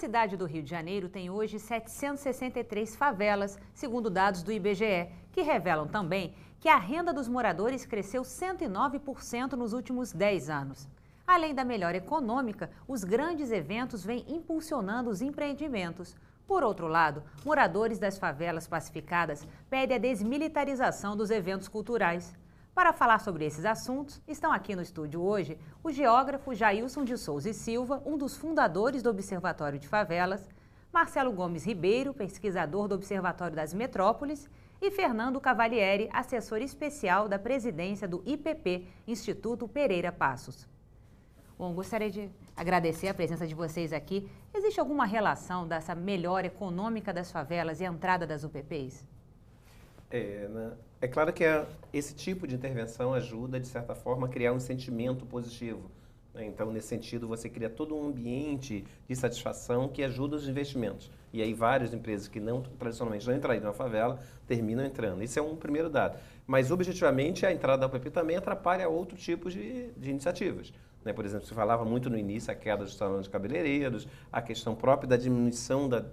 cidade do Rio de Janeiro tem hoje 763 favelas, segundo dados do IBGE, que revelam também que a renda dos moradores cresceu 109% nos últimos 10 anos. Além da melhora econômica, os grandes eventos vêm impulsionando os empreendimentos. Por outro lado, moradores das favelas pacificadas pedem a desmilitarização dos eventos culturais. Para falar sobre esses assuntos, estão aqui no estúdio hoje o geógrafo Jailson de Souza e Silva, um dos fundadores do Observatório de Favelas, Marcelo Gomes Ribeiro, pesquisador do Observatório das Metrópoles, e Fernando Cavalieri, assessor especial da presidência do IPP, Instituto Pereira Passos. Bom, gostaria de agradecer a presença de vocês aqui. Existe alguma relação dessa melhora econômica das favelas e a entrada das UPPs? É claro que esse tipo de intervenção ajuda, de certa forma, a criar um sentimento positivo. Então, nesse sentido, você cria todo um ambiente de satisfação que ajuda os investimentos. E aí, várias empresas que tradicionalmente não entrariam na favela, terminam entrando. Isso é um primeiro dado. Mas, objetivamente, a entrada da UPP também atrapalha outro tipo de iniciativas. Por exemplo, se falava muito no início a queda dos salões de cabeleireiros, a questão própria da diminuição da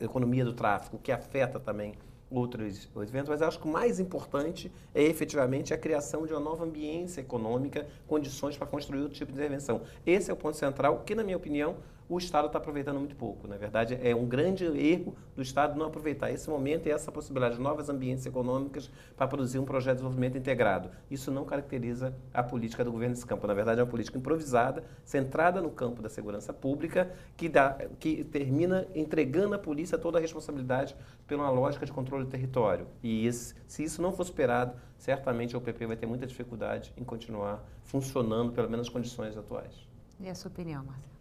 economia do tráfico, que afeta também outros eventos, mas acho que o mais importante é efetivamente a criação de uma nova ambiência econômica, condições para construir outro tipo de intervenção. Esse é o ponto central que, na minha opinião, o Estado está aproveitando muito pouco. Na verdade, é um grande erro do Estado não aproveitar esse momento e essa possibilidade de novas ambientes econômicas para produzir um projeto de desenvolvimento integrado. Isso não caracteriza a política do governo nesse campo. Na verdade, é uma política improvisada, centrada no campo da segurança pública, que termina entregando à polícia toda a responsabilidade pela lógica de controle do território. E se isso não for superado, certamente a UPP vai ter muita dificuldade em continuar funcionando, pelo menos nas condições atuais. E a sua opinião, Marcelo?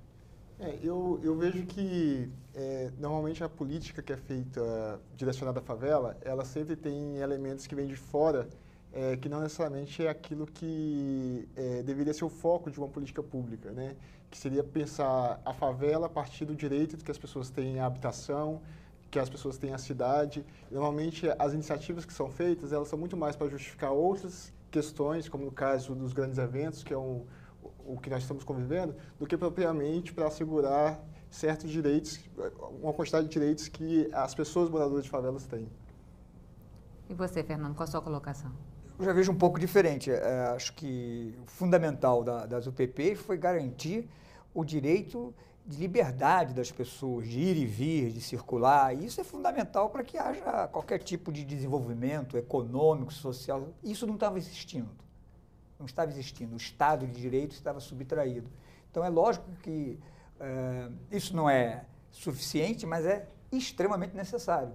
Eu vejo que normalmente a política que é feita direcionada à favela, ela sempre tem elementos que vêm de fora, que não necessariamente é aquilo que deveria ser o foco de uma política pública, né? Que seria pensar a favela a partir do direito de que as pessoas têm a habitação, que as pessoas têm a cidade. Normalmente as iniciativas que são feitas, elas são muito mais para justificar outras questões, como no caso dos grandes eventos, que é o que nós estamos convivendo, do que propriamente para assegurar certos direitos, uma quantidade de direitos que as pessoas moradoras de favelas têm. E você, Fernando, qual a sua colocação? Eu já vejo um pouco diferente. Acho que o fundamental das UPPs foi garantir o direito de liberdade das pessoas, de ir e vir, de circular. E isso é fundamental para que haja qualquer tipo de desenvolvimento econômico, social. Isso não estava existindo. Não estava existindo, o Estado de Direito estava subtraído. Então, é lógico que isso não é suficiente, mas é extremamente necessário.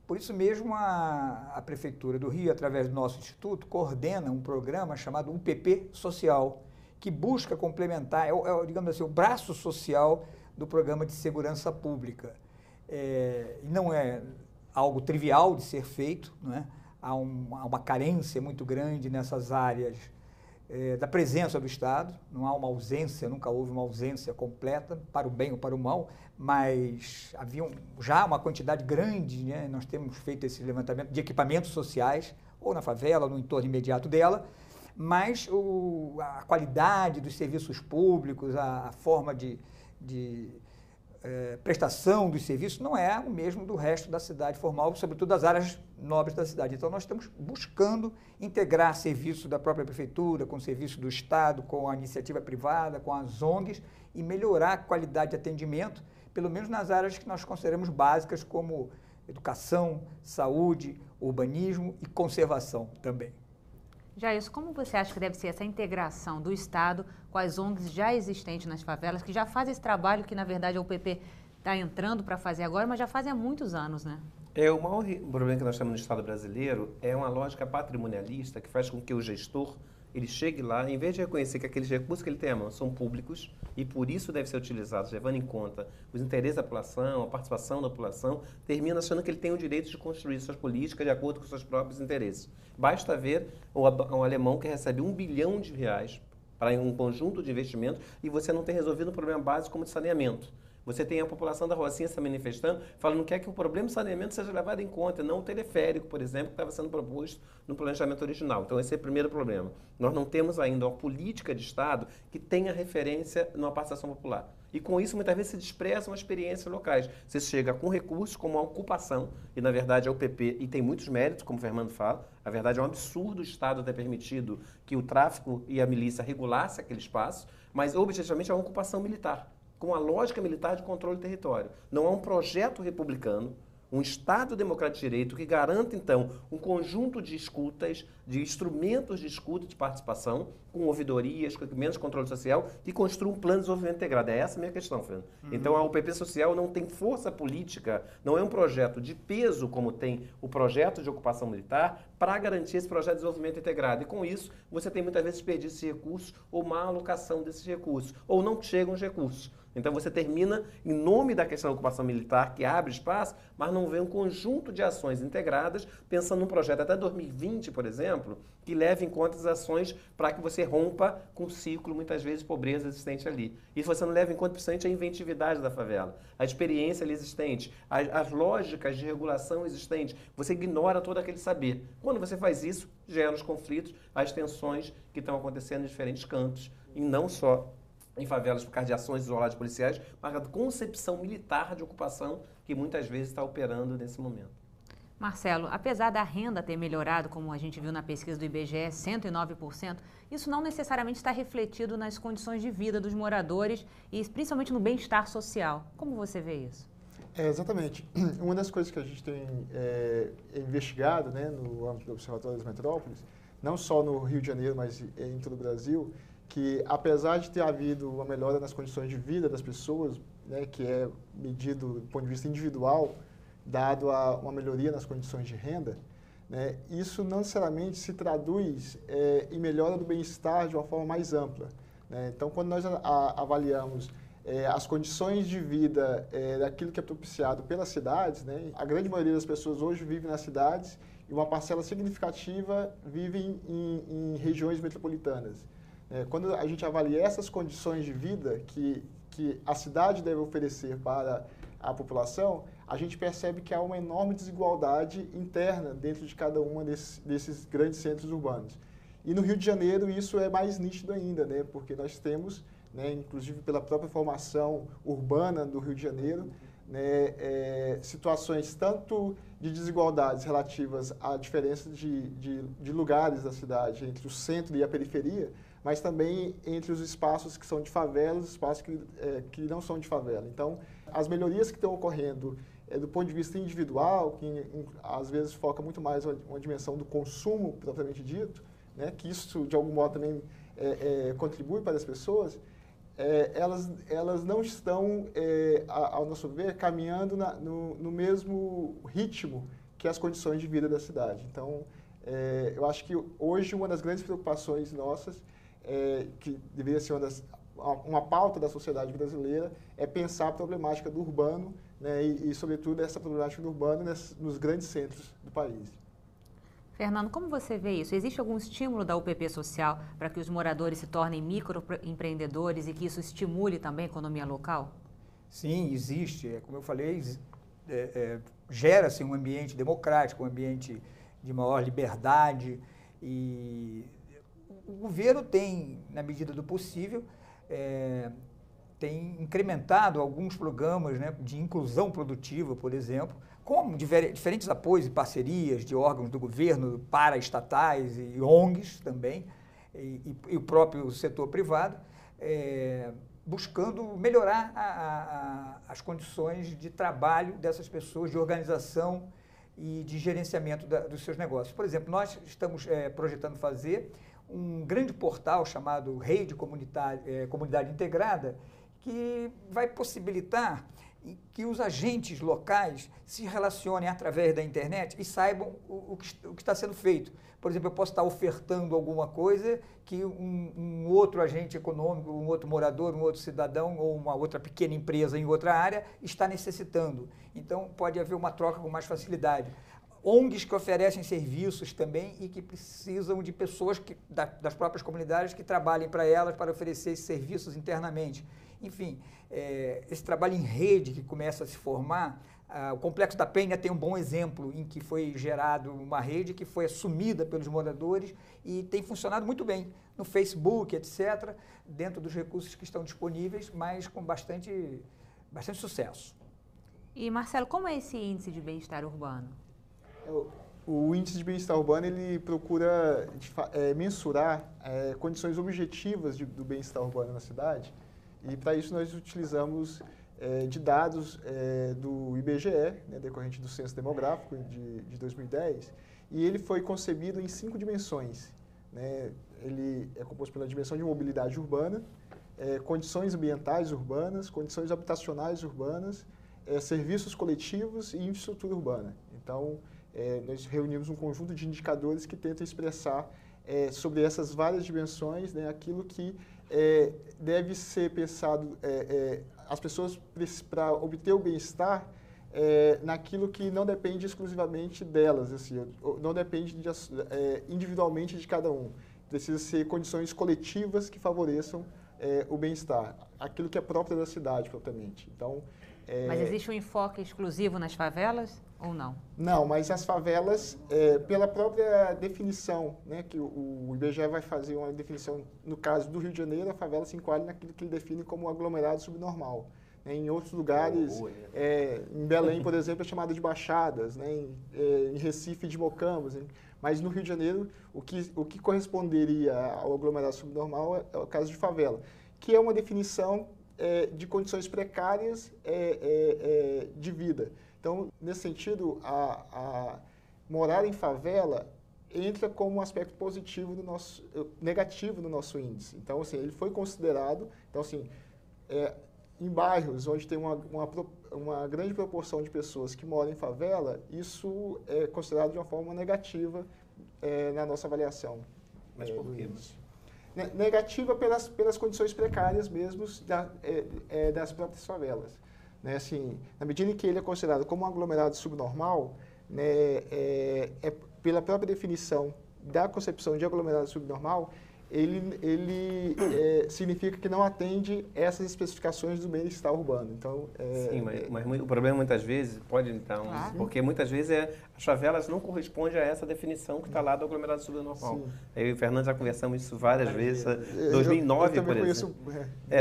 Por isso mesmo, a Prefeitura do Rio, através do nosso Instituto, coordena um programa chamado UPP Social, que busca complementar, digamos assim, o braço social do Programa de Segurança Pública. Não é algo trivial de ser feito, não é? Há uma carência muito grande nessas áreas da presença do Estado, não há uma ausência, nunca houve uma ausência completa, para o bem ou para o mal, mas havia já uma quantidade grande, né? Nós temos feito esse levantamento de equipamentos sociais, ou na favela, ou no entorno imediato dela, mas a qualidade dos serviços públicos, a forma de prestação dos serviços não é o mesmo do resto da cidade formal, sobretudo das áreas nobres da cidade. Então, nós estamos buscando integrar serviços da própria prefeitura, com serviços do Estado, com a iniciativa privada, com as ONGs, e melhorar a qualidade de atendimento, pelo menos nas áreas que nós consideramos básicas, como educação, saúde, urbanismo e conservação também. Jailson, como você acha que deve ser essa integração do Estado com as ONGs já existentes nas favelas, que já fazem esse trabalho que, na verdade, a UPP está entrando para fazer agora, mas já fazem há muitos anos, né? O maior problema que nós temos no Estado brasileiro é uma lógica patrimonialista que faz com que o gestor ele chegue lá, em vez de reconhecer que aqueles recursos que ele tem à mão são públicos e por isso devem ser utilizados, levando em conta os interesses da população, a participação da população, termina achando que ele tem o direito de construir suas políticas de acordo com seus próprios interesses. Basta ver um alemão que recebe R$1 bilhão para um conjunto de investimentos e você não tem resolvido um problema básico como de saneamento. Você tem a população da Rocinha se manifestando, falando que quer que o problema do saneamento seja levado em conta, não o teleférico, por exemplo, que estava sendo proposto no planejamento original. Então, esse é o primeiro problema. Nós não temos ainda uma política de Estado que tenha referência na participação popular. E com isso, muitas vezes, se desprezam as experiências locais. Você chega com recursos como a ocupação, e na verdade a UPP, e tem muitos méritos, como o Fernando fala, na verdade é um absurdo o Estado ter permitido que o tráfico e a milícia regulasse aquele espaço, mas objetivamente é uma ocupação militar, com a lógica militar de controle do território. Não é um projeto republicano, um Estado democrático de direito que garanta, então, um conjunto de escutas, de instrumentos de escuta e de participação, com ouvidorias, com equipamentos de controle social, que construa um plano de desenvolvimento integrado. É essa a minha questão, Fernando. Então, a UPP Social não tem força política, não é um projeto de peso, como tem o projeto de ocupação militar, para garantir esse projeto de desenvolvimento integrado. E, com isso, você tem muitas vezes desperdício de recursos ou má alocação desses recursos, ou não chegam os recursos. Então você termina em nome da questão da ocupação militar, que abre espaço, mas não vê um conjunto de ações integradas, pensando num projeto até 2020, por exemplo, que leve em conta as ações para que você rompa com o ciclo, muitas vezes, de pobreza existente ali. E você não leva em conta, principalmente, a inventividade da favela, a experiência ali existente, as lógicas de regulação existentes. Você ignora todo aquele saber. Quando você faz isso, gera os conflitos, as tensões que estão acontecendo em diferentes cantos, e não só em favelas por causa de ações isoladas policiais, mas a concepção militar de ocupação que muitas vezes está operando nesse momento. Marcelo, apesar da renda ter melhorado, como a gente viu na pesquisa do IBGE, 109%, isso não necessariamente está refletido nas condições de vida dos moradores e principalmente no bem-estar social. Como você vê isso? Exatamente. Uma das coisas que a gente tem investigado, né, no âmbito do Observatório das Metrópoles, não só no Rio de Janeiro, mas em todo o Brasil, que apesar de ter havido uma melhora nas condições de vida das pessoas, né, que é medido do ponto de vista individual, dado uma melhoria nas condições de renda, né, isso não necessariamente se traduz em melhora do bem-estar de uma forma mais ampla, né? Então, quando nós avaliamos as condições de vida daquilo que é propiciado pelas cidades, né, a grande maioria das pessoas hoje vive nas cidades e uma parcela significativa vive em regiões metropolitanas. Quando a gente avalia essas condições de vida que a cidade deve oferecer para a população, a gente percebe que há uma enorme desigualdade interna dentro de cada uma desses grandes centros urbanos. E no Rio de Janeiro isso é mais nítido ainda, né? Porque nós temos, né, inclusive pela própria formação urbana do Rio de Janeiro, né, situações tanto de desigualdades relativas à diferença de lugares da cidade entre o centro e a periferia, mas também entre os espaços que são de favela e os espaços que não são de favela. Então, as melhorias que estão ocorrendo do ponto de vista individual, que às vezes foca muito mais uma dimensão do consumo propriamente dito, né, que isso de algum modo também contribui para as pessoas, elas não estão, ao nosso ver, caminhando no mesmo ritmo que as condições de vida da cidade. Então, eu acho que hoje uma das grandes preocupações nossas, que deveria ser uma pauta da sociedade brasileira, é pensar a problemática do urbano, né, e, sobretudo, essa problemática do urbano nos grandes centros do país. Fernando, como você vê isso? Existe algum estímulo da UPP Social para que os moradores se tornem microempreendedores e que isso estimule também a economia local? Sim, existe. Como eu falei, gera-se um ambiente democrático, um ambiente de maior liberdade e o governo tem, na medida do possível, tem incrementado alguns programas, né, de inclusão produtiva, por exemplo, com diferentes apoios e parcerias de órgãos do governo, paraestatais e ONGs também, e o próprio setor privado, buscando melhorar as condições de trabalho dessas pessoas, de organização e de gerenciamento dos seus negócios. Por exemplo, nós estamos projetando fazer um grande portal chamado Rede Comunidade Integrada, que vai possibilitar que os agentes locais se relacionem através da internet e saibam o que está sendo feito. Por exemplo, eu posso estar ofertando alguma coisa que um outro agente econômico, um outro morador, um outro cidadão ou uma outra pequena empresa em outra área está necessitando. Então, pode haver uma troca com mais facilidade. ONGs que oferecem serviços também e que precisam de pessoas das próprias comunidades que trabalhem para elas para oferecer esses serviços internamente. Enfim, esse trabalho em rede que começa a se formar, o Complexo da Penha tem um bom exemplo em que foi gerado uma rede que foi assumida pelos moradores e tem funcionado muito bem no Facebook, etc., dentro dos recursos que estão disponíveis, mas com bastante sucesso. E, Marcelo, como é esse índice de bem-estar urbano? O índice de bem-estar urbano, ele procura mensurar condições objetivas do bem-estar urbano na cidade, e para isso nós utilizamos de dados do IBGE, né, decorrente do Censo Demográfico de 2010, e ele foi concebido em 5 dimensões. Né? Ele é composto pela dimensão de mobilidade urbana, condições ambientais urbanas, condições habitacionais urbanas, serviços coletivos e infraestrutura urbana. Então, nós reunimos um conjunto de indicadores que tentam expressar sobre essas várias dimensões, né, aquilo que deve ser pensado, as pessoas, para obter o bem-estar, naquilo que não depende exclusivamente delas, assim, não depende individualmente de cada um. Precisa ser condições coletivas que favoreçam o bem-estar, aquilo que é próprio da cidade, propriamente. Então, mas existe um enfoque exclusivo nas favelas ou não? Não, mas as favelas, pela própria definição, né, que o IBGE vai fazer uma definição, no caso do Rio de Janeiro, a favela se enquadra naquilo que ele define como aglomerado subnormal. Né, em outros lugares, em Belém, por exemplo, é chamado de baixadas, né, em Recife, de mocambos. Mas no Rio de Janeiro, o que corresponderia ao aglomerado subnormal é o caso de favela, que é uma definição de condições precárias de vida. Então, nesse sentido, morar em favela entra como um aspecto positivo negativo no nosso índice. Então, assim, ele foi considerado, então, assim, em bairros onde tem uma grande proporção de pessoas que moram em favela, isso é considerado de uma forma negativa na nossa avaliação. Mas por quê? Negativa pelas condições precárias mesmo das próprias favelas. Né, assim, na medida em que ele é considerado como um aglomerado subnormal, né, pela própria definição da concepção de aglomerado subnormal, ele significa que não atende essas especificações do bem-estar urbano. Então, sim, mas o problema muitas vezes pode, então, porque muitas vezes as favelas não correspondem a essa definição que está lá do aglomerado subnormal. Sim. Eu e o Fernando já conversamos isso várias vezes. 2009, por exemplo.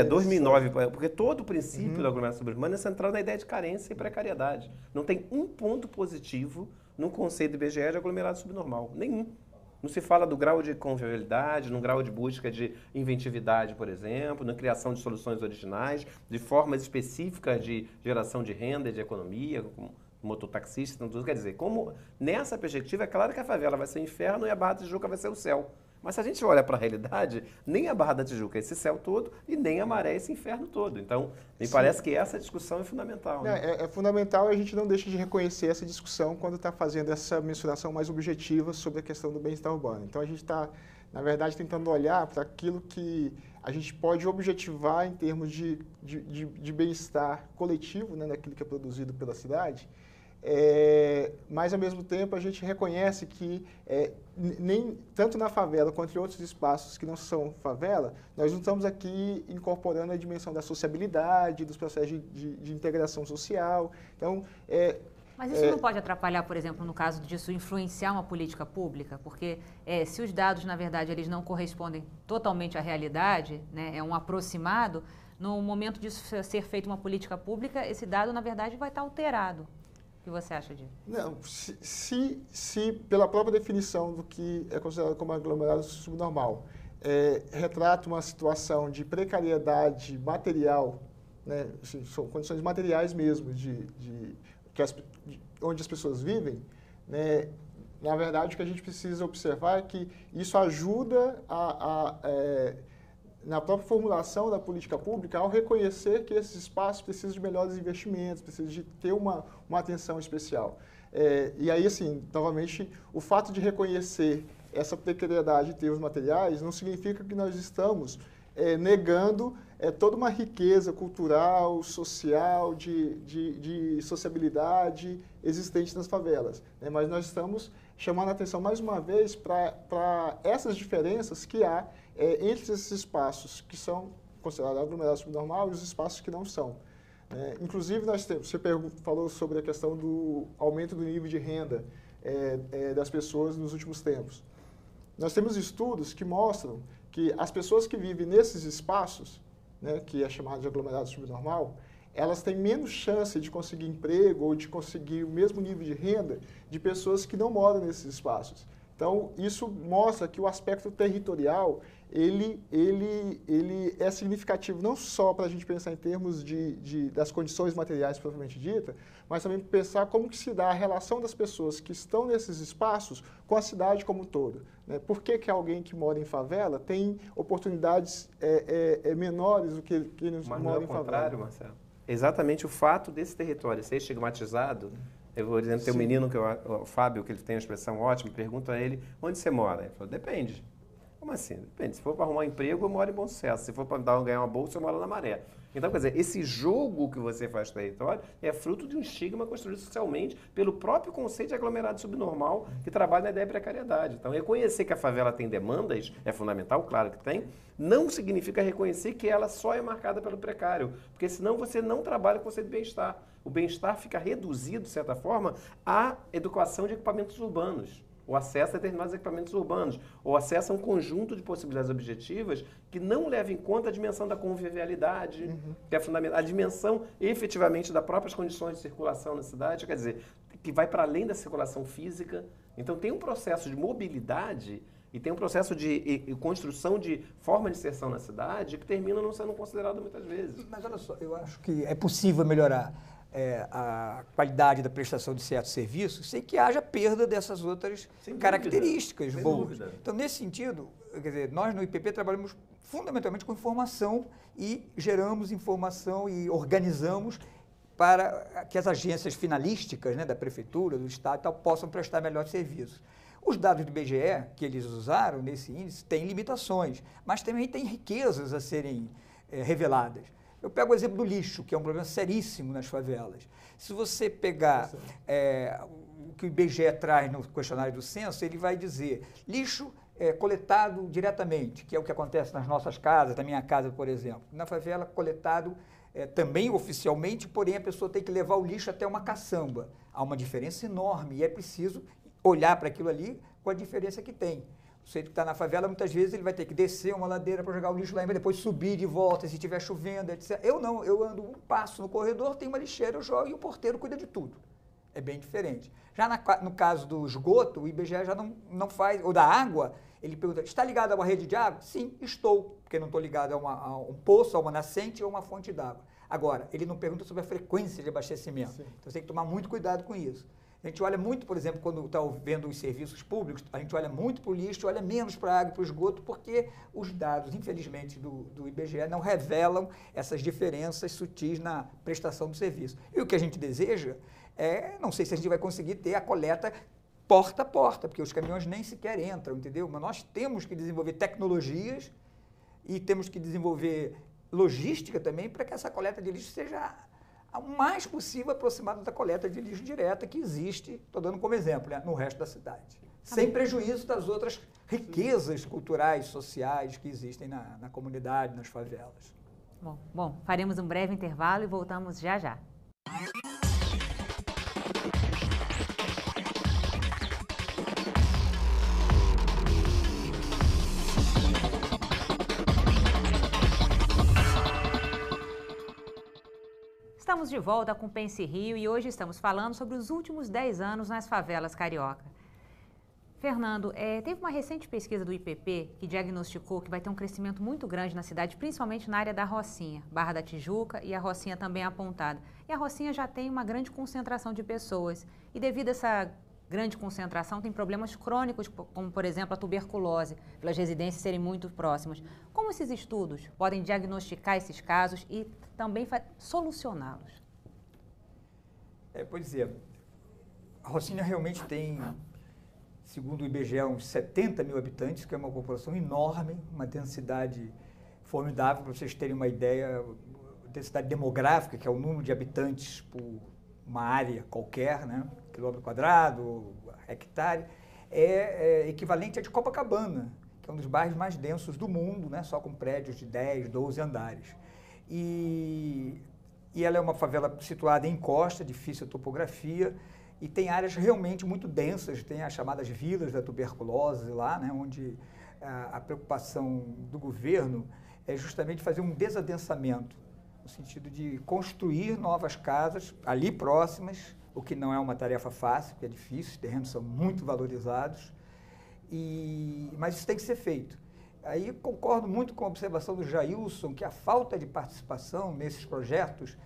2009, porque todo o princípio do aglomerado subnormal é central na ideia de carência e precariedade. Não tem um ponto positivo no conceito do IBGE de aglomerado subnormal. Nenhum. Não se fala do grau de convivialidade, no grau de busca de inventividade, por exemplo, na criação de soluções originais, de formas específicas de geração de renda e de economia, como mototaxista, tudo. Quer dizer, como nessa perspectiva, é claro que a favela vai ser o inferno e a Barra da Tijuca vai ser o céu. Mas se a gente olha para a realidade, nem a Barra da Tijuca é esse céu todo e nem a Maré é esse inferno todo. Então, me parece que essa discussão é fundamental. Né? É fundamental, e a gente não deixa de reconhecer essa discussão quando está fazendo essa mensuração mais objetiva sobre a questão do bem-estar urbano. Então, a gente está, na verdade, tentando olhar para aquilo que a gente pode objetivar em termos de bem-estar coletivo, né, daquilo que é produzido pela cidade. Mas, ao mesmo tempo, a gente reconhece que nem tanto na favela quanto em outros espaços que não são favela, nós não estamos aqui incorporando a dimensão da sociabilidade, dos processos de integração social. Então, mas isso não pode atrapalhar, por exemplo, no caso disso, influenciar uma política pública? Porque se os dados, na verdade, eles não correspondem totalmente à realidade, né, é um aproximado, no momento de ser feita uma política pública, esse dado, na verdade, vai estar alterado. O que você acha disso? Não, se pela própria definição do que é considerado como aglomerado subnormal, retrata uma situação de precariedade material, né, assim, são condições materiais mesmo, onde as pessoas vivem, né, na verdade o que a gente precisa observar é que isso ajuda na própria formulação da política pública, ao reconhecer que esses espaços precisam de melhores investimentos, precisam de ter uma atenção especial. E aí, assim, novamente, o fato de reconhecer essa precariedade em termos materiais não significa que nós estamos negando toda uma riqueza cultural, social, de sociabilidade existente nas favelas. Né? Mas nós estamos chamando a atenção, mais uma vez, para essas diferenças que há entre esses espaços que são considerados aglomerados subnormal e os espaços que não são. Inclusive, você falou sobre a questão do aumento do nível de renda das pessoas nos últimos tempos. Nós temos estudos que mostram que as pessoas que vivem nesses espaços, que é chamado de aglomerado subnormal, elas têm menos chance de conseguir emprego ou de conseguir o mesmo nível de renda de pessoas que não moram nesses espaços. Então, isso mostra que o aspecto territorial, ele é significativo não só para a gente pensar em termos das condições materiais propriamente dita, mas também pensar como que se dá a relação das pessoas que estão nesses espaços com a cidade como um todo. Por que alguém que mora em favela tem oportunidades menores do que quem não mora em favela? Mas não é o contrário, Marcelo? Exatamente o fato desse território ser estigmatizado. Eu vou dizer, tem um menino, o Fábio, que ele tem uma expressão ótima, pergunta a ele, onde você mora? Ele falou, depende. Como assim? Depende. Se for para arrumar um emprego, eu moro em Bom Sucesso. Se for para ganhar uma bolsa, eu moro na Maré. Então, quer dizer, esse jogo que você faz no território é fruto de um estigma construído socialmente pelo próprio conceito de aglomerado subnormal que trabalha na ideia de precariedade. Então, reconhecer que a favela tem demandas é fundamental, claro que tem, não significa reconhecer que ela só é marcada pelo precário, porque senão você não trabalha com o conceito de bem-estar. O bem-estar fica reduzido, de certa forma, à educação de equipamentos urbanos, o acesso a determinados equipamentos urbanos, ou acesso a um conjunto de possibilidades objetivas que não leva em conta a dimensão da convivialidade, que é fundamental, a dimensão efetivamente das próprias condições de circulação na cidade, quer dizer, que vai para além da circulação física. Então tem um processo de mobilidade e tem um processo de construção de forma de inserção na cidade que termina não sendo considerado muitas vezes. Mas olha só, eu acho que é possível melhorar a qualidade da prestação de certos serviços sem que haja perda dessas outras características boas. Então, nesse sentido, quer dizer, nós no IPP trabalhamos fundamentalmente com informação e geramos informação e organizamos para que as agências finalísticas, da prefeitura, do estado e tal, possam prestar melhores serviços. Os dados do IBGE que eles usaram nesse índice têm limitações, mas também têm riquezas a serem reveladas. Eu pego o exemplo do lixo, que é um problema seríssimo nas favelas. Se você pegar o que o IBGE traz no questionário do censo, ele vai dizer lixo coletado diretamente, que é o que acontece nas nossas casas, na minha casa, por exemplo. Na favela, coletado também oficialmente, porém a pessoa tem que levar o lixo até uma caçamba. Há uma diferença enorme e é preciso olhar para aquilo ali com a diferença que tem. O sujeito que está na favela, muitas vezes, ele vai ter que descer uma ladeira para jogar o lixo lá embaixo, depois subir de volta, se estiver chovendo, etc. Eu não, eu ando um passo no corredor, tem uma lixeira, eu jogo e o porteiro cuida de tudo. É bem diferente. Já no caso do esgoto, o IBGE já não faz, ou da água, ele pergunta, está ligado a uma rede de água? Sim, estou, porque não estou ligado a um poço, a uma nascente ou a uma fonte d'água. Agora, ele não pergunta sobre a frequência de abastecimento. Sim. Então, você tem que tomar muito cuidado com isso. A gente olha muito, por exemplo, quando está vendo os serviços públicos, a gente olha muito para o lixo, olha menos para a água e para o esgoto, porque os dados, infelizmente, do IBGE não revelam essas diferenças sutis na prestação do serviço. E o que a gente deseja não sei se a gente vai conseguir ter a coleta porta a porta, porque os caminhões nem sequer entram, entendeu? Mas nós temos que desenvolver tecnologias e temos que desenvolver logística também para que essa coleta de lixo seja o mais possível aproximado da coleta de lixo direta que existe, estou dando como exemplo, no resto da cidade. Sem prejuízo das outras riquezas culturais, sociais que existem na comunidade, nas favelas. Bom, faremos um breve intervalo e voltamos já já. Estamos de volta com Pense Rio e hoje estamos falando sobre os últimos 10 anos nas favelas carioca. Fernando, teve uma recente pesquisa do IPP que diagnosticou que vai ter um crescimento muito grande na cidade, principalmente na área da Rocinha, Barra da Tijuca e a Rocinha também apontada. E a Rocinha já tem uma grande concentração de pessoas e devido a essa grande concentração tem problemas crônicos, como por exemplo a tuberculose, pelas residências serem muito próximas. Como esses estudos podem diagnosticar esses casos e também solucioná-los? Pois é, a Rocinha realmente tem, segundo o IBGE, uns 70 mil habitantes, que é uma população enorme, uma densidade formidável, para vocês terem uma ideia, densidade demográfica, que é o número de habitantes por uma área qualquer, quilômetro quadrado, hectare, é equivalente a de Copacabana, que é um dos bairros mais densos do mundo, né? Só com prédios de 10, 12 andares. E ela é uma favela situada em costa, difícil a topografia, e tem áreas realmente muito densas, tem as chamadas vilas da tuberculose lá, né? Onde a preocupação do governo é justamente fazer um desadensamento, no sentido de construir novas casas ali próximas, o que não é uma tarefa fácil, porque é difícil, os terrenos são muito valorizados, mas isso tem que ser feito. Aí concordo muito com a observação do Jailson, que a falta de participação nesses projetos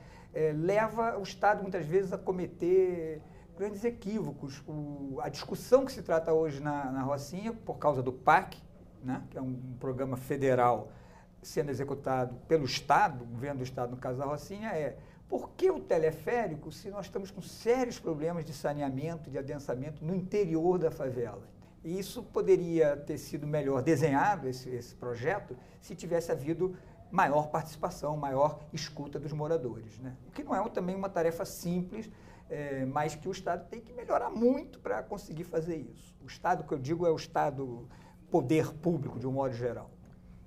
leva o Estado, muitas vezes, a cometer grandes equívocos. A discussão que se trata hoje na Rocinha, por causa do PAC, né, que é um programa federal sendo executado pelo Estado, o governo do Estado, no caso da Rocinha, por que o teleférico se nós estamos com sérios problemas de saneamento, de adensamento no interior da favela? E isso poderia ter sido melhor desenhado, esse projeto, se tivesse havido maior participação, maior escuta dos moradores, né? O que não é também uma tarefa simples, mas que o Estado tem que melhorar muito para conseguir fazer isso. O Estado, que eu digo, é o Estado poder público, de um modo geral.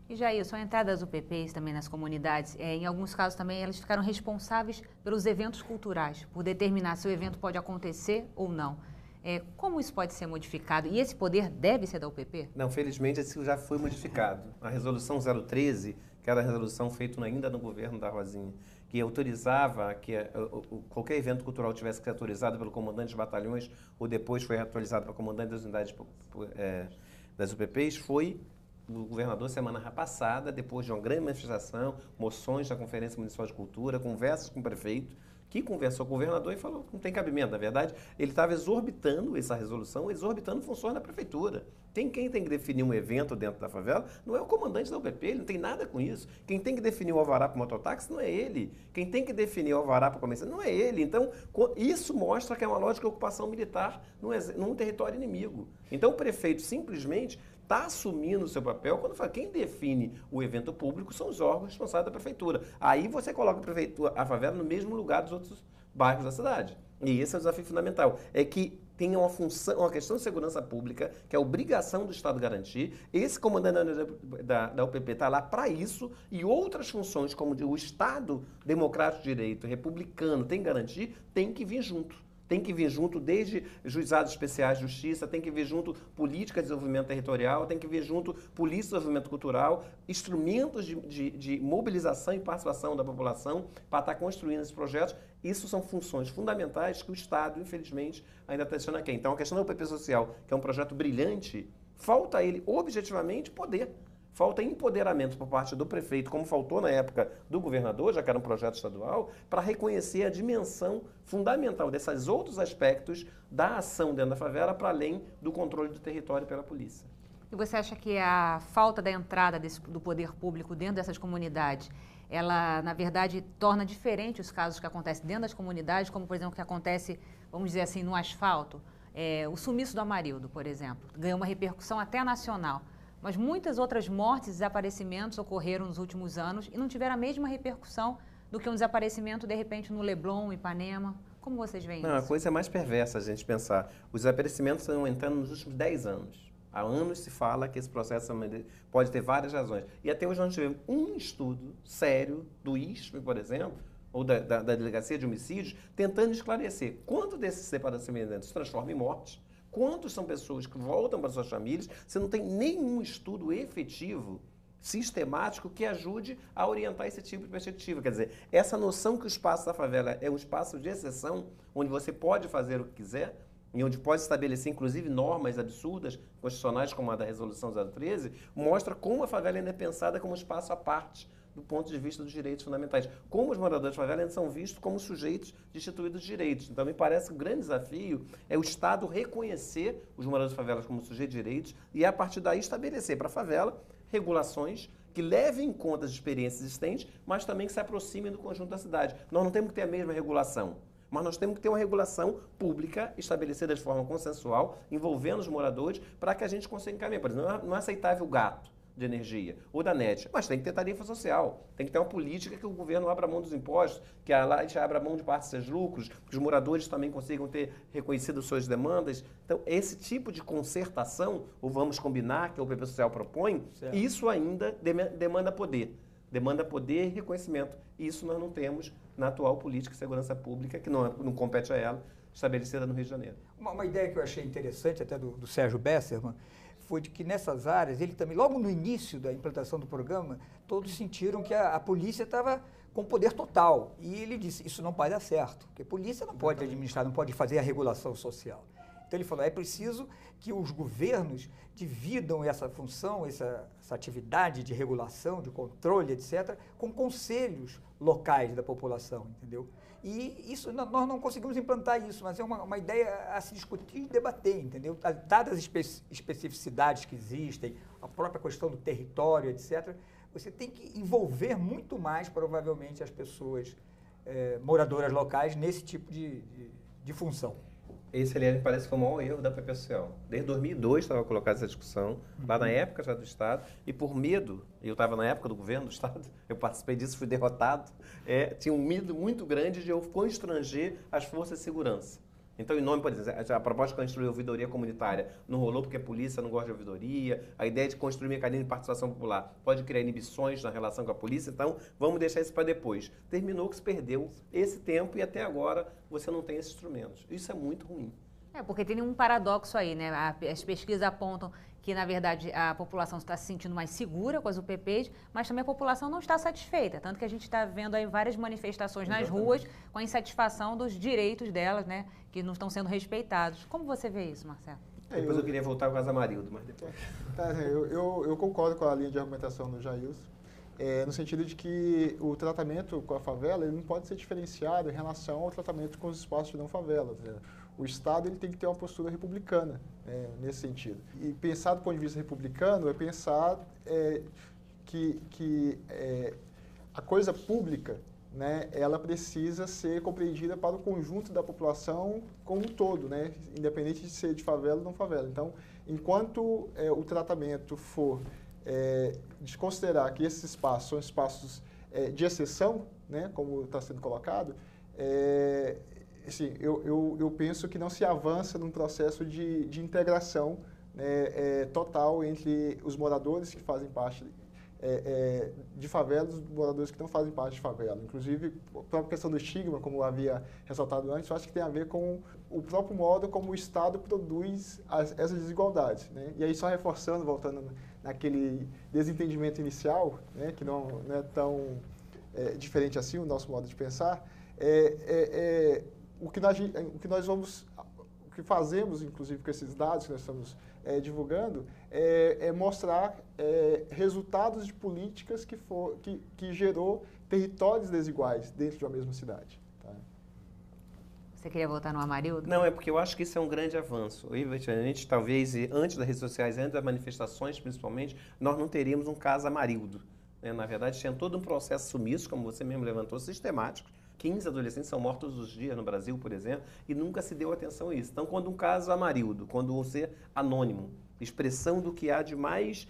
E Jailson, a entrada das UPPs também nas comunidades, em alguns casos também elas ficaram responsáveis pelos eventos culturais, por determinar se o evento pode acontecer ou não. Como isso pode ser modificado? E esse poder deve ser da UPP? Não, felizmente isso já foi modificado. A resolução 013, que era a resolução feita ainda no governo da Rosinha, que autorizava que qualquer evento cultural tivesse que ser autorizado pelo comandante de batalhões ou depois foi atualizado para o comandante das unidades das UPPs, foi o governador semana passada, depois de uma grande manifestação, moções da Conferência Municipal de Cultura, conversas com o prefeito, que conversou com o governador e falou que não tem cabimento. Na verdade, ele estava exorbitando essa resolução, exorbitando funções da prefeitura. Quem tem que definir um evento dentro da favela não é o comandante da UPP, ele não tem nada com isso. Quem tem que definir o alvará para o mototáxi não é ele. Quem tem que definir o alvará para o comerciante não é ele. Então, isso mostra que é uma lógica de ocupação militar num território inimigo. Então, o prefeito simplesmente está assumindo o seu papel quando fala quem define o evento público são os órgãos responsáveis da prefeitura. Aí você coloca a favela no mesmo lugar dos outros bairros da cidade. E esse é o desafio fundamental. É que tem uma função, uma questão de segurança pública, que é a obrigação do Estado garantir. Esse comandante da UPP está lá para isso e outras funções, como o Estado democrático de direito, republicano, tem que garantir, tem que vir junto. Tem que vir junto desde juizados especiais de justiça, tem que vir junto política de desenvolvimento territorial, tem que vir junto polícia de desenvolvimento cultural, instrumentos de mobilização e participação da população para estar construindo esses projetos. Isso são funções fundamentais que o Estado, infelizmente, ainda tensiona aqui. Então, a questão da UPP Social, que é um projeto brilhante, falta a ele, objetivamente, poder. Falta empoderamento por parte do prefeito, como faltou na época do governador, já que era um projeto estadual, para reconhecer a dimensão fundamental desses outros aspectos da ação dentro da favela, para além do controle do território pela polícia. E você acha que a falta da entrada do poder público dentro dessas comunidades, ela, na verdade, torna diferente os casos que acontecem dentro das comunidades, como, por exemplo, o que acontece, vamos dizer assim, no asfalto? O sumiço do Amarildo, por exemplo, ganhou uma repercussão até nacional. Mas muitas outras mortes e desaparecimentos ocorreram nos últimos anos e não tiveram a mesma repercussão do que um desaparecimento, de repente, no Leblon, Ipanema. Como vocês veem isso? Não, a coisa é mais perversa a gente pensar. Os desaparecimentos estão entrando nos últimos 10 anos. Há anos se fala que esse processo pode ter várias razões. E até hoje nós tivemos um estudo sério do ISP, por exemplo, ou da Delegacia de Homicídios, tentando esclarecer quanto desses desaparecimentos se transformam em mortes. Quantos são pessoas que voltam para suas famílias? Você não tem nenhum estudo efetivo, sistemático, que ajude a orientar esse tipo de perspectiva. Quer dizer, essa noção que o espaço da favela é um espaço de exceção, onde você pode fazer o que quiser, e onde pode estabelecer, inclusive, normas absurdas, constitucionais, como a da Resolução 013, mostra como a favela ainda é pensada como um espaço à parte, do ponto de vista dos direitos fundamentais. Como os moradores de favela ainda são vistos como sujeitos destituídos de direitos. Então, me parece que o grande desafio é o Estado reconhecer os moradores de favelas como sujeitos de direitos e, a partir daí, estabelecer para a favela regulações que levem em conta as experiências existentes, mas também que se aproximem do conjunto da cidade. Nós não temos que ter a mesma regulação, mas nós temos que ter uma regulação pública estabelecida de forma consensual, envolvendo os moradores, para que a gente consiga encaminhar. Por exemplo, não é aceitável o gato. de energia, ou da NET, mas tem que ter tarifa social, tem que ter uma política que o governo abra mão dos impostos, que a Light abra mão de parte dos seus lucros, que os moradores também consigam ter reconhecido suas demandas. Então, esse tipo de concertação, ou vamos combinar, que o PP Social propõe, certo, isso ainda demanda poder. Demanda poder e reconhecimento. Isso nós não temos na atual política de segurança pública, que não compete a ela, estabelecida no Rio de Janeiro. Uma ideia que eu achei interessante, até do Sérgio Besserman, foi de que nessas áreas, ele também, logo no início da implantação do programa, todos sentiram que a polícia estava com poder total. E ele disse, isso não pode dar certo, porque a polícia não pode administrar, não pode fazer a regulação social. Então ele falou, é preciso que os governos dividam essa função, essa atividade de regulação, de controle, etc., com conselhos locais da população, entendeu? E isso, nós não conseguimos implantar isso, mas é uma ideia a se discutir e debater, entendeu? Dadas as especificidades que existem, a própria questão do território, etc., você tem que envolver muito mais, provavelmente, as pessoas moradoras locais nesse tipo de função. Esse, aliás, parece que foi o maior erro da PP Social. Desde 2002 estava colocada essa discussão, lá na época já do Estado, e por medo, eu estava na época do governo do Estado, eu participei disso, fui derrotado, tinha um medo muito grande de eu constranger as forças de segurança. Então, em nome, por exemplo, a proposta de construir a ouvidoria comunitária não rolou porque a polícia não gosta de ouvidoria, a ideia de construir mecanismo de participação popular pode criar inibições na relação com a polícia, então vamos deixar isso para depois. Terminou que se perdeu esse tempo e até agora você não tem esses instrumentos. Isso é muito ruim. Porque tem um paradoxo aí, né? As pesquisas apontam que, na verdade, a população está se sentindo mais segura com as UPPs, mas também a população não está satisfeita. Tanto que a gente está vendo aí várias manifestações nas ruas com a insatisfação dos direitos delas, né? Que não estão sendo respeitados. Como você vê isso, Marcelo? Depois eu queria voltar ao caso Amarildo, mas depois. Eu concordo com a linha de argumentação do Jailson, no sentido de que o tratamento com a favela ele não pode ser diferenciado em relação ao tratamento com os espaços de não favela. O Estado ele tem que ter uma postura republicana, nesse sentido. E pensar do ponto de vista republicano é pensar que a coisa pública, né, ela precisa ser compreendida para o conjunto da população como um todo, né, independente de ser de favela ou não favela. Então, enquanto o tratamento for de considerar que esses espaços são espaços de exceção, né, como está sendo colocado, assim, eu penso que não se avança num processo de integração total entre os moradores que fazem parte de favela e os moradores que não fazem parte de favela. Inclusive, a própria questão do estigma, como eu havia ressaltado antes, eu acho que tem a ver com o próprio modo como o Estado produz essas desigualdades, né? E aí, só reforçando, voltando naquele desentendimento inicial, né, que não é tão diferente assim o nosso modo de pensar, o que fazemos, inclusive, com esses dados que nós estamos divulgando, é mostrar resultados de políticas que gerou territórios desiguais dentro de uma mesma cidade. Tá? Você queria voltar no Amarildo? Não, é porque eu acho que isso é um grande avanço. A gente, talvez, antes das redes sociais, antes das manifestações, principalmente, nós não teríamos um caso Amarildo. Na verdade, tinha todo um processo sumiço, como você mesmo levantou, sistemático. 15 adolescentes são mortos todos os dias no Brasil, por exemplo, e nunca se deu atenção a isso. Então, quando um caso Amarildo, quando um ser anônimo, expressão do que há de mais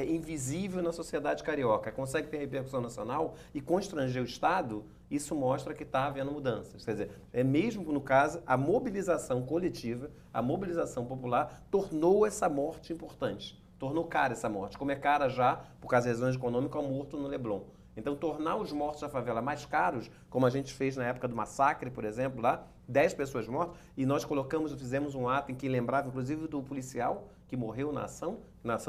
invisível na sociedade carioca, consegue ter repercussão nacional e constranger o Estado, isso mostra que está havendo mudanças. Quer dizer, mesmo no caso, a mobilização coletiva, a mobilização popular, tornou essa morte importante. Tornou cara essa morte, como é cara já, por causa das razões econômicas, o morto no Leblon. Então, tornar os mortos da favela mais caros, como a gente fez na época do massacre, por exemplo, lá, 10 pessoas mortas, e nós fizemos um ato em que lembrava, inclusive, do policial que morreu na ação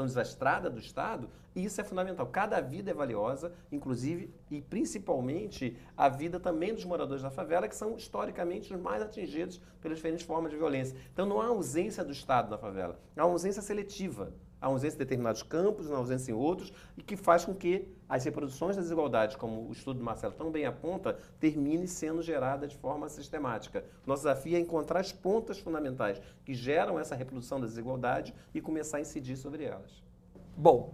desastrada do Estado, e isso é fundamental. Cada vida é valiosa, inclusive, e principalmente, a vida também dos moradores da favela, que são, historicamente, os mais atingidos pelas diferentes formas de violência. Então, não há ausência do Estado na favela, há uma ausência seletiva. A ausência em determinados campos, a ausência em outros, e que faz com que as reproduções das desigualdades, como o estudo do Marcelo tão bem aponta, termine sendo gerada de forma sistemática. Nosso desafio é encontrar as pontas fundamentais que geram essa reprodução da desigualdade e começar a incidir sobre elas. Bom,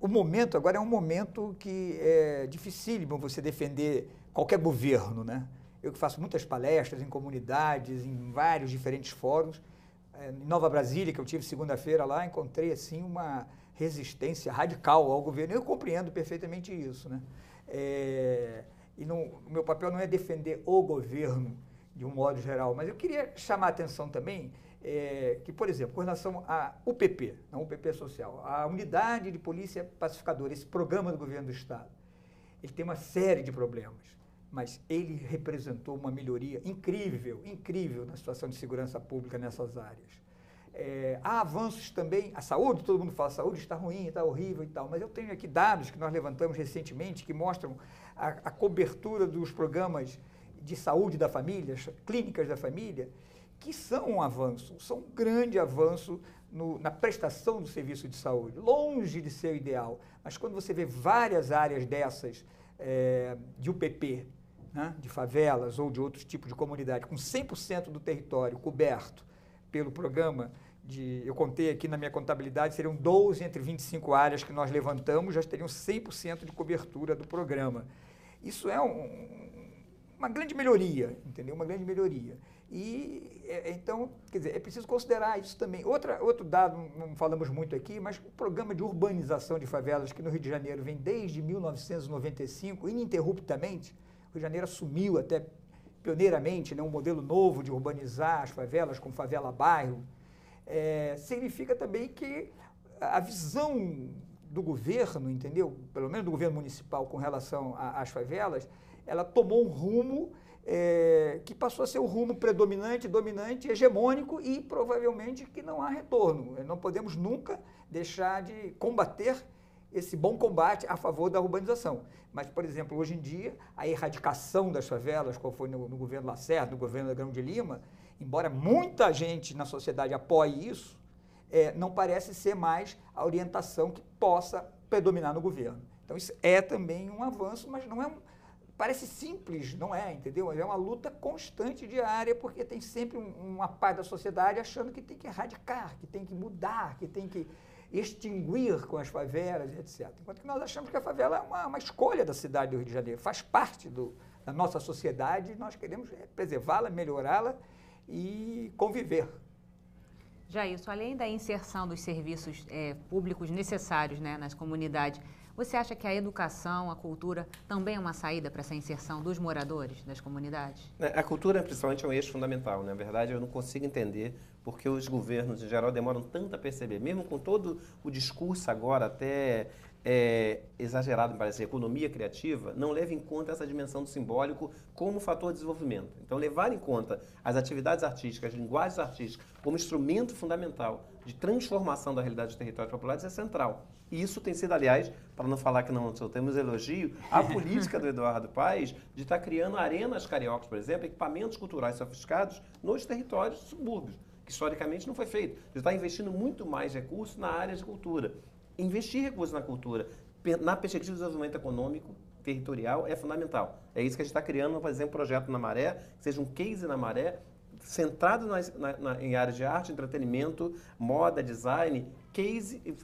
o momento agora é um momento que é dificílimo você defender qualquer governo, né? Eu que faço muitas palestras em comunidades, em vários diferentes fóruns, em Nova Brasília, que eu tive segunda-feira lá, encontrei assim uma resistência radical ao governo. Eu compreendo perfeitamente isso, né? E o meu papel não é defender o governo de um modo geral, mas eu queria chamar a atenção também que, por exemplo, com relação à UPP, não UPP social, a Unidade de Polícia Pacificadora, esse programa do governo do Estado, ele tem uma série de problemas, mas ele representou uma melhoria incrível, incrível na situação de segurança pública nessas áreas. Há avanços também, a saúde, todo mundo fala, a saúde está ruim, está horrível e tal, mas eu tenho aqui dados que nós levantamos recentemente que mostram a cobertura dos programas de saúde da família, clínicas da família, que são um avanço, são um grande avanço na prestação do serviço de saúde, longe de ser o ideal, mas quando você vê várias áreas dessas de UPP, né, de favelas ou de outros tipos de comunidade, com 100% do território coberto pelo programa eu contei aqui na minha contabilidade, seriam 12 entre 25 áreas que nós levantamos, já teriam 100% de cobertura do programa. Isso é uma grande melhoria, entendeu? Uma grande melhoria. E, então, quer dizer, é preciso considerar isso também. Outro dado, não falamos muito aqui, mas o programa de urbanização de favelas, que no Rio de Janeiro vem desde 1995, ininterruptamente, o Rio de Janeiro assumiu até pioneiramente, né, um modelo novo de urbanizar as favelas com favela-bairro, significa também que a visão do governo, entendeu? Pelo menos do governo municipal com relação às favelas, ela tomou um rumo que passou a ser o rumo predominante, dominante, hegemônico e provavelmente que não há retorno. Não podemos nunca deixar de combater esse bom combate a favor da urbanização. Mas, por exemplo, hoje em dia, a erradicação das favelas, como foi no governo Lacerda, no governo da Grão de Lima, embora muita gente na sociedade apoie isso, não parece ser mais a orientação que possa predominar no governo. Então, isso é também um avanço, mas não é parece simples, não é, entendeu? É uma luta constante diária, porque tem sempre uma parte da sociedade achando que tem que erradicar, que tem que mudar, que tem que extinguir com as favelas, etc. Enquanto que nós achamos que a favela é uma escolha da cidade do Rio de Janeiro, faz parte da nossa sociedade e nós queremos preservá-la, melhorá-la e conviver. Já isso, além da inserção dos serviços públicos necessários, né, nas comunidades, você acha que a educação, a cultura, também é uma saída para essa inserção dos moradores das comunidades? A cultura, principalmente, é um eixo fundamental. Na verdade, eu não consigo entender porque os governos, em geral, demoram tanto a perceber. Mesmo com todo o discurso agora até exagerado, me parece, economia criativa, não leva em conta essa dimensão do simbólico como fator de desenvolvimento. Então, levar em conta as atividades artísticas, as linguagens artísticas, como instrumento fundamental de transformação da realidade dos territórios populares é central. E isso tem sido, aliás, para não falar que não temos elogio, a política do Eduardo Paes de estar criando arenas cariocas, por exemplo, equipamentos culturais sofisticados nos territórios subúrbios, que historicamente não foi feito. De estar investindo muito mais recursos na área de cultura. Investir recursos na cultura, na perspectiva do desenvolvimento econômico, territorial, é fundamental. É isso que a gente está criando, por exemplo, um projeto na Maré, que seja um case na Maré, centrado em áreas de arte, entretenimento, moda, design,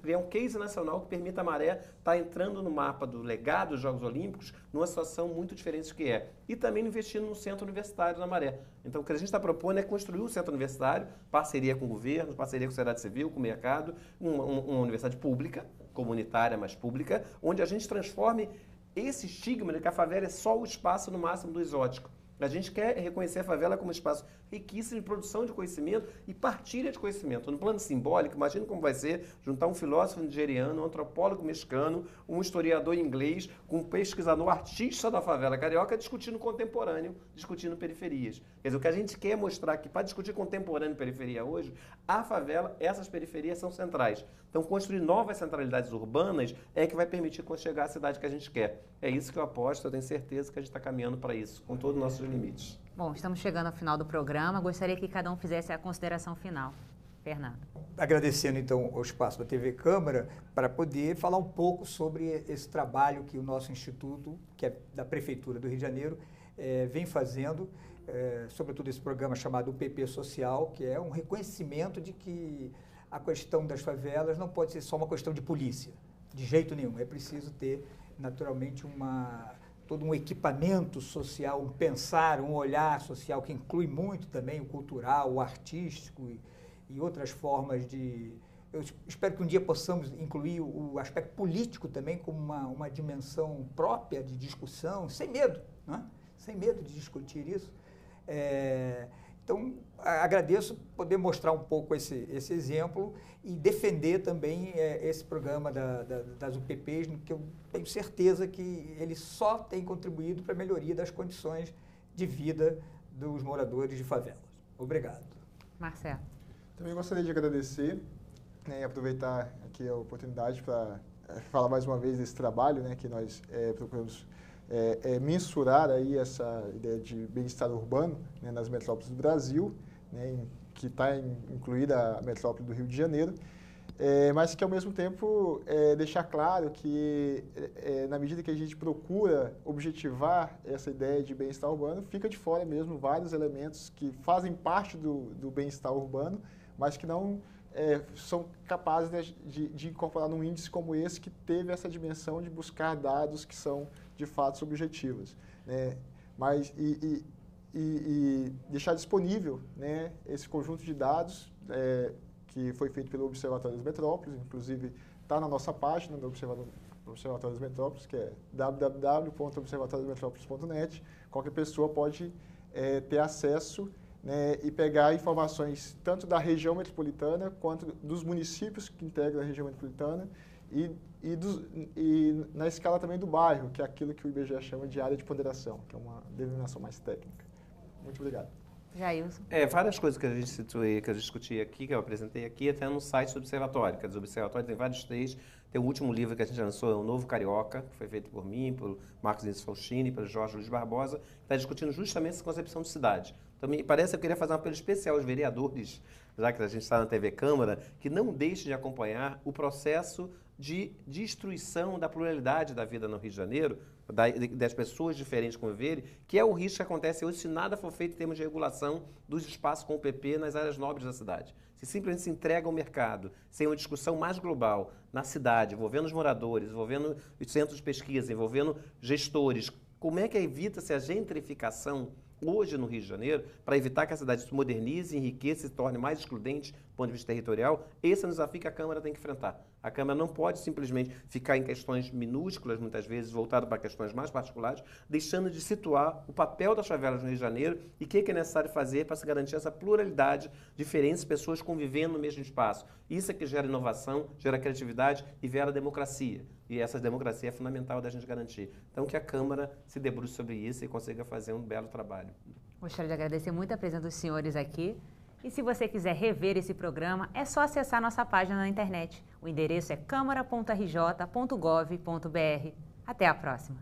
criar um case nacional que permita a Maré estar entrando no mapa do legado dos Jogos Olímpicos numa situação muito diferente do que é. E também investindo no centro universitário da Maré. Então, o que a gente está propondo é construir o centro universitário, parceria com o governo, parceria com a sociedade civil, com o mercado, uma universidade pública, comunitária, mas pública, onde a gente transforme esse estigma de que a favela é só o espaço, no máximo, do exótico. A gente quer reconhecer a favela como um espaço riquíssimo de produção de conhecimento e partilha de conhecimento. No plano simbólico, imagina como vai ser juntar um filósofo nigeriano, um antropólogo mexicano, um historiador inglês, com um pesquisador artista da favela carioca discutindo contemporâneo, discutindo periferias. Quer dizer, o que a gente quer mostrar aqui para discutir contemporâneo e periferia hoje, a favela, essas periferias são centrais. Então, construir novas centralidades urbanas é que vai permitir chegar à cidade que a gente quer. É isso que eu aposto, eu tenho certeza que a gente está caminhando para isso, com todos os nossos limites. Bom, estamos chegando ao final do programa. Gostaria que cada um fizesse a consideração final. Fernando. Agradecendo, então, o espaço da TV Câmara para poder falar um pouco sobre esse trabalho que o nosso instituto, que é da Prefeitura do Rio de Janeiro, vem fazendo, sobretudo esse programa chamado UPP Social, que é um reconhecimento de que a questão das favelas não pode ser só uma questão de polícia, de jeito nenhum. É preciso ter, naturalmente, todo um equipamento social, um pensar, um olhar social que inclui muito também o cultural, o artístico e outras formas de Eu espero que um dia possamos incluir o aspecto político também como uma dimensão própria de discussão, sem medo, né? Sem medo de discutir isso. Então, agradeço poder mostrar um pouco esse exemplo e defender também esse programa das UPPs, que eu tenho certeza que ele só tem contribuído para a melhoria das condições de vida dos moradores de favelas. Obrigado. Marcelo. Também gostaria de agradecer, né, e aproveitar aqui a oportunidade para falar mais uma vez desse trabalho, né, que nós procuramos mensurar aí essa ideia de bem-estar urbano, né, nas metrópoles do Brasil, né, que está incluída a metrópole do Rio de Janeiro, mas que ao mesmo tempo deixar claro que na medida que a gente procura objetivar essa ideia de bem-estar urbano, fica de fora mesmo vários elementos que fazem parte do bem-estar urbano, mas que não são capazes de incorporar num índice como esse, que teve essa dimensão de buscar dados que são de fato subjetivos, né? Mas e deixar disponível, né, esse conjunto de dados que foi feito pelo Observatório das Metrópoles, inclusive está na nossa página do Observatório das Metrópoles, que é www.observatoriodasmetrópoles.net. Qualquer pessoa pode ter acesso, né, e pegar informações tanto da região metropolitana quanto dos municípios que integram a região metropolitana e na escala também do bairro, que é aquilo que o IBGE chama de área de ponderação, que é uma denominação mais técnica. Muito obrigado. Jailson. Várias coisas que a gente situei, que eu discuti aqui, que eu apresentei aqui, até no site do Observatório. Quer dizer, o Observatório tem vários textos. Tem o último livro que a gente lançou, é O Novo Carioca, que foi feito por mim, por Marcos Vinícius Faustini, pelo Jorge Luiz Barbosa, que está discutindo justamente essa concepção de cidade. Então, me parece que eu queria fazer um apelo especial aos vereadores, já que a gente está na TV Câmara, que não deixem de acompanhar o processo de destruição da pluralidade da vida no Rio de Janeiro, das pessoas diferentes conviverem, que é o risco que acontece hoje se nada for feito em termos de regulação dos espaços com o PP nas áreas nobres da cidade. Se simplesmente se entrega ao mercado, sem uma discussão mais global na cidade, envolvendo os moradores, envolvendo os centros de pesquisa, envolvendo gestores, como é que evita-se a gentrificação hoje no Rio de Janeiro, para evitar que a cidade se modernize, enriqueça e se torne mais excludente do ponto de vista territorial? Esse é um desafio que a Câmara tem que enfrentar. A Câmara não pode simplesmente ficar em questões minúsculas, muitas vezes, voltada para questões mais particulares, deixando de situar o papel das favelas no Rio de Janeiro e o que é necessário fazer para se garantir essa pluralidade, diferentes pessoas convivendo no mesmo espaço. Isso é que gera inovação, gera criatividade e gera democracia. E essa democracia é fundamental da gente garantir. Então, que a Câmara se debruce sobre isso e consiga fazer um belo trabalho. Gostaria de agradecer muito a presença dos senhores aqui. E se você quiser rever esse programa, é só acessar nossa página na internet. O endereço é câmara.rj.gov.br. Até a próxima!